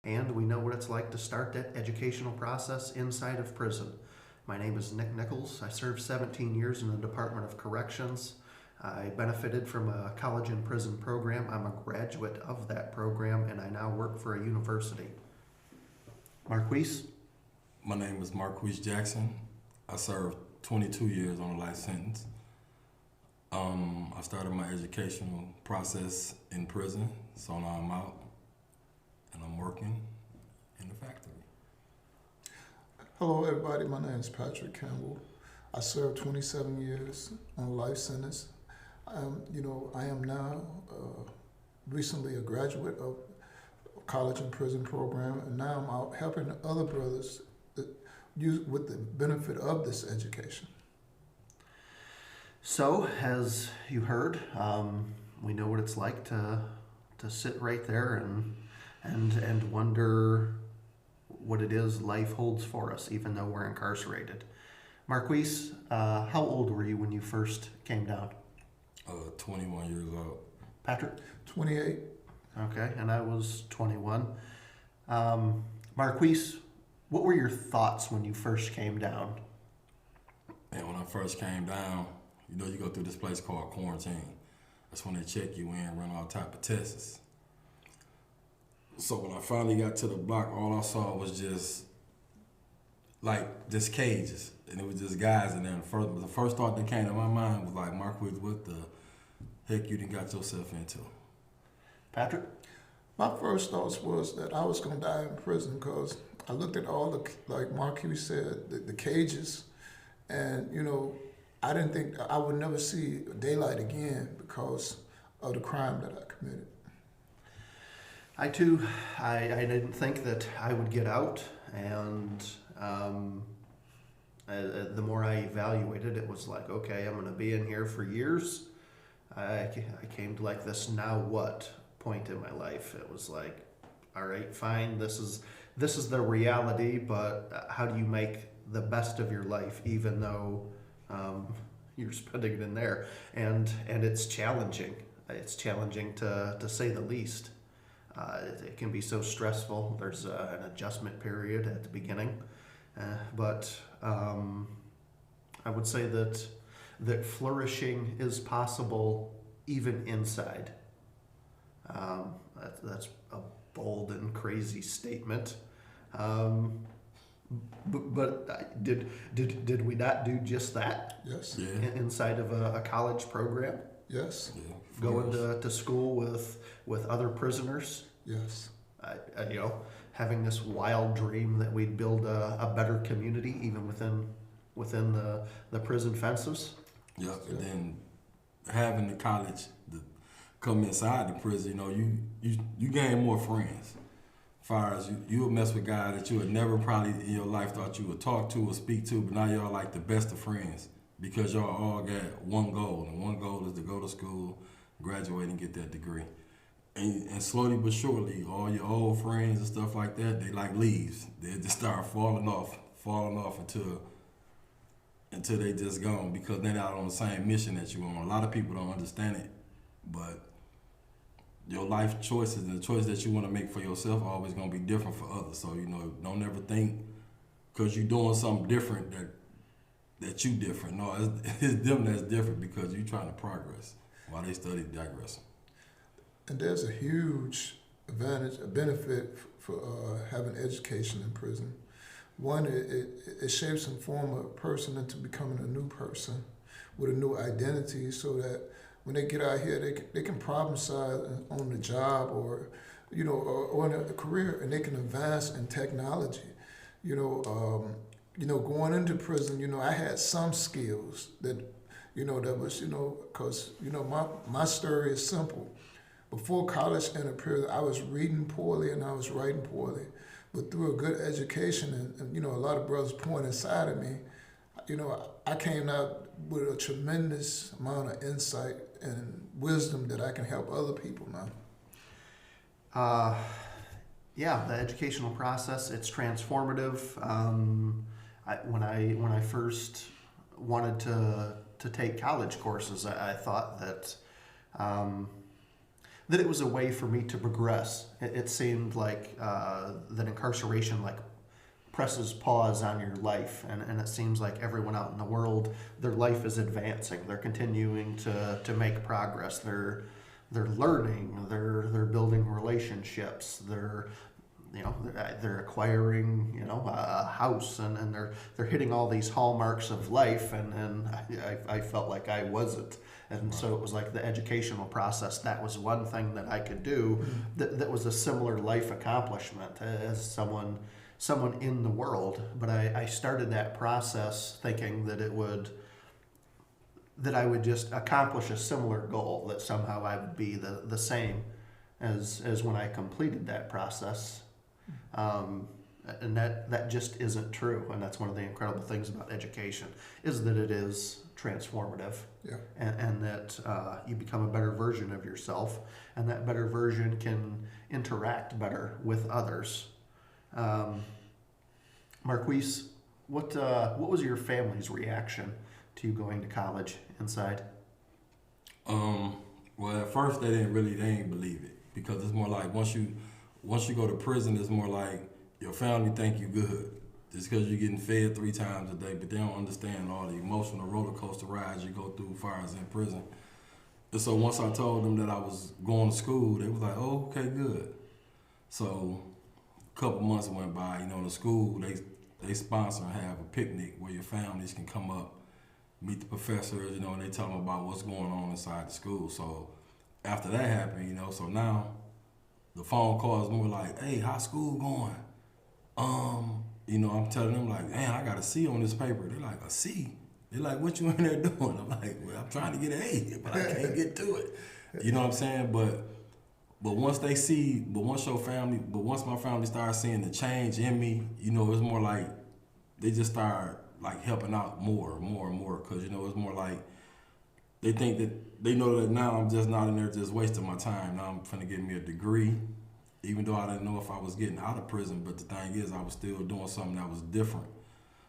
and we know what it's like to start that educational process inside of prison. My name is Nick Nichols. I served 17 years in the Department of Corrections. I benefited from a college and prison program. I'm a graduate of that program, and I now work for a university. Marquise? My name is Marquise Jackson. I served 22 years on a life sentence. I started my educational process in prison, so now I'm out and I'm working in the factory. Hello, everybody. My name is Patrick Campbell. I served 27 years on a life sentence. I am now recently a graduate of a college and prison program, and now I'm out helping other brothers with the benefit of this education. So, as you heard, we know what it's like to sit right there and wonder what it is life holds for us, even though we're incarcerated. Marquise, how old were you when you first came down? 21 years old. Patrick? 28. Okay, and I was 21. Marquise, what were your thoughts when you first came down? And when I first came down, you go through this place called quarantine. That's when they check you in, run all type of tests. So when I finally got to the block, all I saw was just cages, and it was just guys in there. The first thought that came to my mind was like, Marquise, what the heck you done got yourself into? Patrick? My first thoughts was that I was going to die in prison because I looked at all like Marquis said, the cages, and I didn't think I would never see daylight again because of the crime that I committed. I too, I didn't think that I would get out, and the more I evaluated, it was like, okay, I'm going to be in here for years. I came to like this now what point in my life. It was like, all right, fine, this is the reality, but how do you make the best of your life, even though you're spending it in there? And it's challenging. It's challenging to say the least. It can be so stressful. There's an adjustment period at the beginning, but I would say that flourishing is possible even inside. That's a bold and crazy statement. But did we not do just that? Yes. Yeah. Inside of a college program? Yes. Yeah. Going to school with other prisoners? Yes. Having this wild dream that we'd build a better community even within the prison fences? Yep. And then having the college come inside the prison, you gain more friends. As far as you'll mess with guys that you would never probably in your life thought you would talk to or speak to, but now y'all like the best of friends because y'all all got one goal, and one goal is to go to school, graduate, and get that degree. And slowly but surely, all your old friends and stuff like that, they like leaves. They just start falling off until they just gone because they're not on the same mission that you on. A lot of people don't understand it, but your life choices and the choice that you want to make for yourself are always going to be different for others. So, don't ever think because you're doing something different that you different. No, it's them that's different because you're trying to progress while they study digressing. And there's a huge a benefit for having education in prison. One, it shapes and forms a person into becoming a new person with a new identity so that when they get out here, they can problem solve on the job or in a career, and they can advance in technology. Going into prison, I had some skills that was, because, my story is simple. Before college entered prison, I was reading poorly and I was writing poorly. But through a good education and a lot of brothers pouring inside of me, I came out with a tremendous amount of insight and wisdom that I can help other people now. Yeah, the educational process, it's transformative. When I first wanted to take college courses, I thought that that it was a way for me to progress. It seemed like that incarceration like presses pause on your life, and it seems like everyone out in the world, their life is advancing. They're continuing to make progress. They're learning. They're building relationships. They're acquiring a house, and they're hitting all these hallmarks of life, and I felt like I wasn't. And so it was like the educational process, that was one thing that I could do that was a similar life accomplishment as someone in the world. But I started that process thinking that I would just accomplish a similar goal, that somehow I would be the same as when I completed that process. And that just isn't true. And that's one of the incredible things about education, is that it is transformative. Yeah. And that you become a better version of yourself, and that better version can interact better with others. Marquise, what was your family's reaction to you going to college inside? Well, at first they didn't believe it, because it's more like once you go to prison, it's more like your family think you good just because you're getting fed 3 times a day, but they don't understand all the emotional roller coaster rides you go through as far as in prison. And so once I told them that I was going to school, they was like, "Oh, okay, good." So a couple months went by. The school they sponsor and have a picnic where your families can come up, meet the professors, and they tell them about what's going on inside the school. So after that happened, so now the phone call is more like, "Hey, how's school going?" I'm telling them like, "Man, I got a C on this paper." They're like, "A C?" They're like, "What you in there doing?" I'm like, "Well, I'm trying to get an A, but I can't get to it." You know what I'm saying? But once once my family started seeing the change in me, it's more like they just start like helping out more and more, because it's more like they think that they know that now I'm just not in there just wasting my time. Now I'm finna get me a degree, even though I didn't know if I was getting out of prison. But the thing is, I was still doing something that was different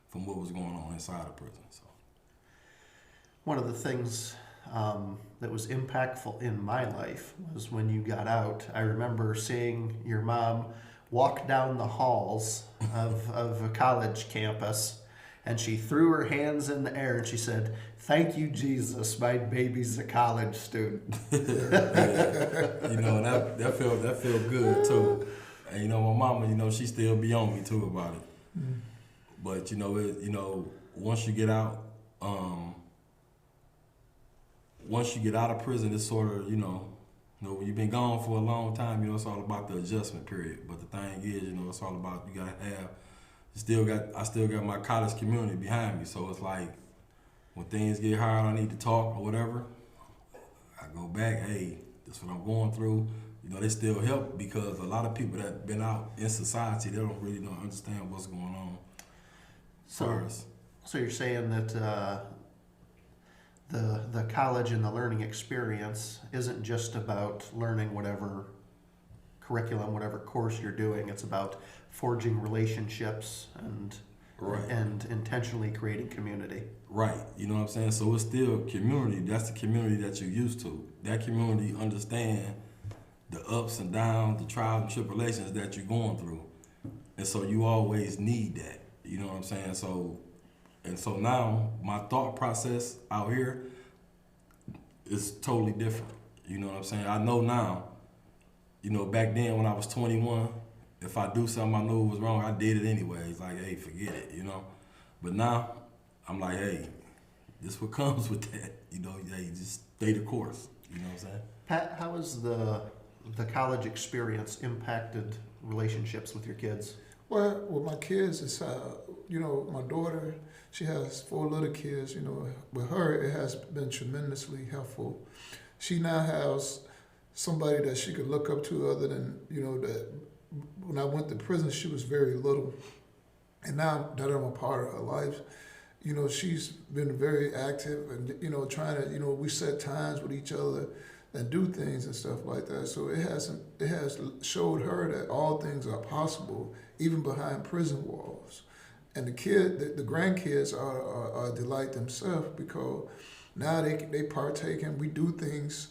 from what was going on inside of prison. So One of the things that was impactful in my life was when you got out. I remember seeing your mom walk down the halls of a college campus, and she threw her hands in the air and she said, "Thank you, Jesus, my baby's a college student." that felt good too. And my mama, she still be on me too about it. Mm. But once you get out, of prison, it's sort of when you've been gone for a long time, it's all about the adjustment period. But the thing is, it's all about you gotta have. I still got my college community behind me, so it's like when things get hard, I need to talk or whatever, I go back, "Hey, this is what I'm going through." They still help, because a lot of people that been out in society, they don't really understand what's going on. So you're saying that the college and the learning experience isn't just about learning whatever curriculum, whatever course you're doing. It's about forging relationships and intentionally creating community. Right. You know what I'm saying? So it's still community. That's the community that you're used to. That community understand the ups and downs, the trials and tribulations that you're going through. And so you always need that. You know what I'm saying? So now my thought process out here is totally different. You know what I'm saying? I know now, back then when I was 21, if I do something I knew was wrong, I did it anyways. Like, hey, forget it, But now, I'm like, hey, this what comes with that. Hey, just stay the course. You know what I'm saying? Pat, how has the college experience impacted relationships with your kids? Well, with my kids, it's, my daughter, she has 4 little kids, With her, it has been tremendously helpful. She now has somebody that she could look up to, other than, that when I went to prison, she was very little. And now that I'm a part of her life, she's been very active and, trying to, we set times with each other and do things and stuff like that. So it has showed her that all things are possible, even behind prison walls. And the grandkids are a delight themselves, because now they partake and we do things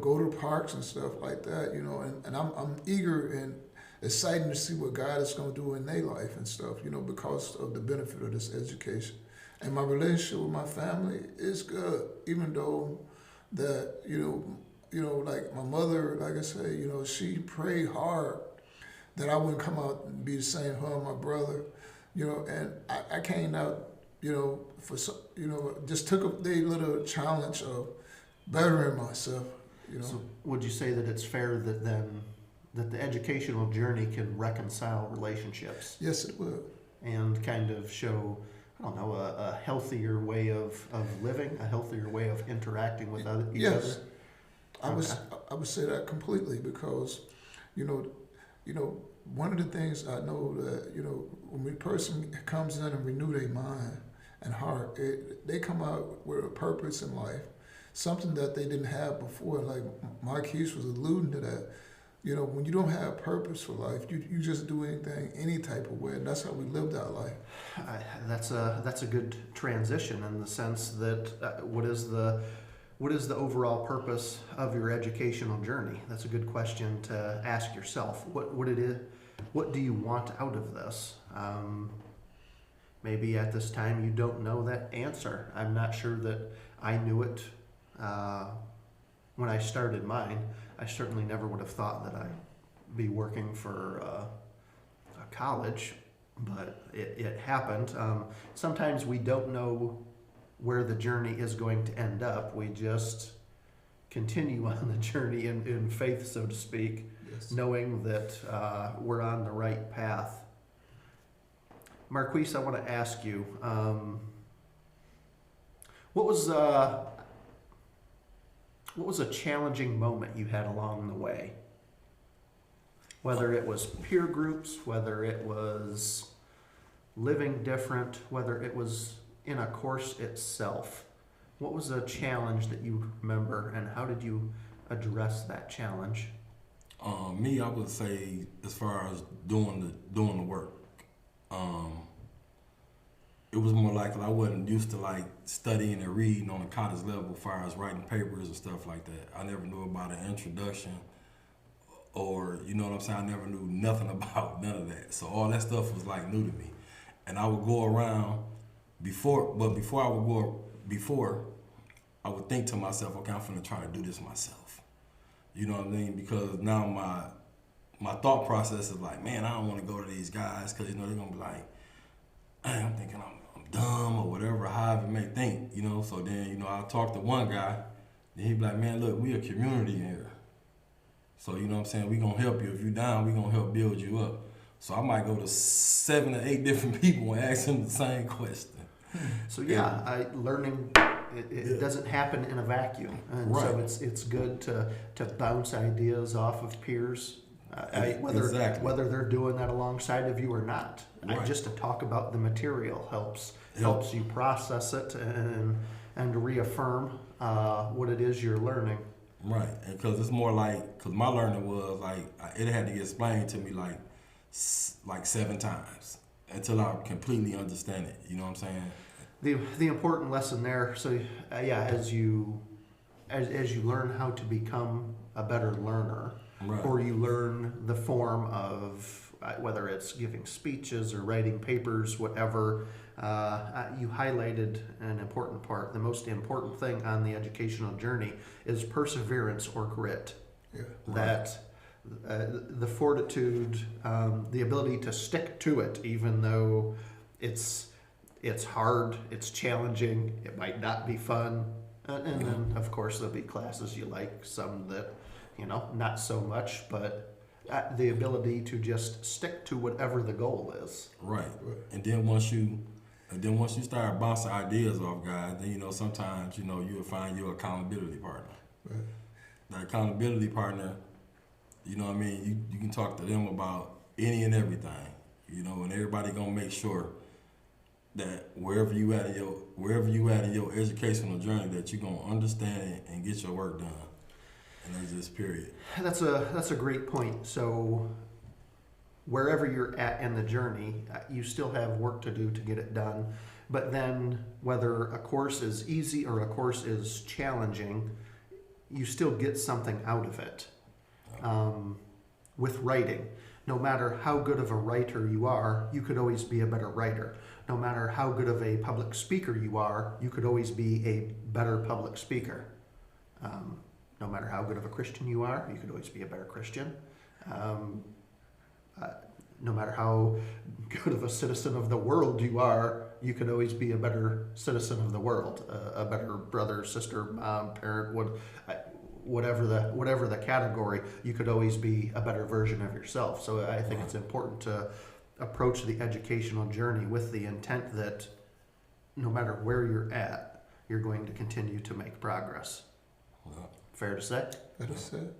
go to parks and stuff like that, and I'm eager and excited to see what God is going to do in their life and stuff, because of the benefit of this education. And my relationship with my family is good, even though that, like my mother, like I say, she prayed hard that I wouldn't come out and be the same, her and my brother, and I came out, for some, just took a little challenge of bettering myself, So would you say that it's fair that then that the educational journey can reconcile relationships Yes, it will. and kind of show, I don't know, a healthier way of living, a healthier way of interacting with each Yes, other? I would say that completely because, one of the things I know that when a person comes in and renew their mind and heart, they come out with a purpose in life, something that they didn't have before. Like Marquise was alluding to that. When you don't have purpose for life, you just do anything any type of way, and that's how we lived our life. That's a good transition in the sense that what is the overall purpose of your educational journey? That's a good question to ask yourself. What do you want out of this? Maybe at this time you don't know that answer. I'm not sure that I knew it when I started mine. I certainly never would have thought that I'd be working for a college, but it happened. Sometimes we don't know where the journey is going to end up. We just continue on the journey in faith, so to speak, Yes. knowing that we're on the right path. Marquise, I want to ask you, what was a challenging moment you had along the way? Whether it was peer groups, whether it was living different, whether it was in a course itself. What was a challenge that you remember, and how did you address that challenge? Me, I would say as far as doing the work, it was more like I wasn't used to like studying and reading on a college level as far as writing papers and stuff like that. I never knew about an introduction or, you know what I'm saying? I never knew nothing about none of that. So all that stuff was like new to me. And I would go around before I would think to myself, okay, I'm finna try to do this myself. You know what I mean? Because now my thought process is like, man, I don't want to go to these guys because, they're going to be like, hey, I'm thinking I'm dumb or whatever, however it may think, So then, I'll talk to one guy, then he'd be like, man, look, we a community here. So, you know what I'm saying? We going to help you. If you're down, we going to help build you up. So I might go to 7 or 8 different people and ask them the same question. So learning, it doesn't happen in a vacuum. And Right. so it's good to bounce ideas off of peers, Exactly. whether they're doing that alongside of you or not. Right. Just to talk about the material helps you process it and reaffirm what it is you're learning. Right, and because it's more because my learning was it had to get explained to me like 7 times until I completely understand it. You know what I'm saying? The important lesson there. So as you learn how to become a better learner, Right. or you learn the form of whether it's giving speeches or writing papers, whatever. You highlighted an important part. The most important thing on the educational journey is perseverance or grit. Yeah. That the fortitude, the ability to stick to it, even though it's hard, it's challenging, it might not be fun, and then of course there'll be classes you like, some that not so much, but the ability to just stick to whatever the goal is. Right. And then once you start bouncing ideas off guys, then sometimes you'll find your accountability partner. Right. That accountability partner, you can talk to them about any and everything, and everybody gonna make sure that wherever you at in your educational journey, that you're gonna understand it and get your work done. And that's just period. That's a great point. So wherever you're at in the journey, you still have work to do to get it done. But then whether a course is easy or a course is challenging, you still get something out of it. With writing, no matter how good of a writer you are, you could always be a better writer. No matter how good of a public speaker you are, you could always be a better public speaker. No matter how good of a Christian you are, you could always be a better Christian. No matter how good of a citizen of the world you are, you could always be a better citizen of the world, a better brother, sister, mom, parent, whatever the category. You could always be a better version of yourself. So I think it's important to approach the educational journey with the intent that no matter where you're at, you're going to continue to make progress. Yeah. Fair to say? That is it.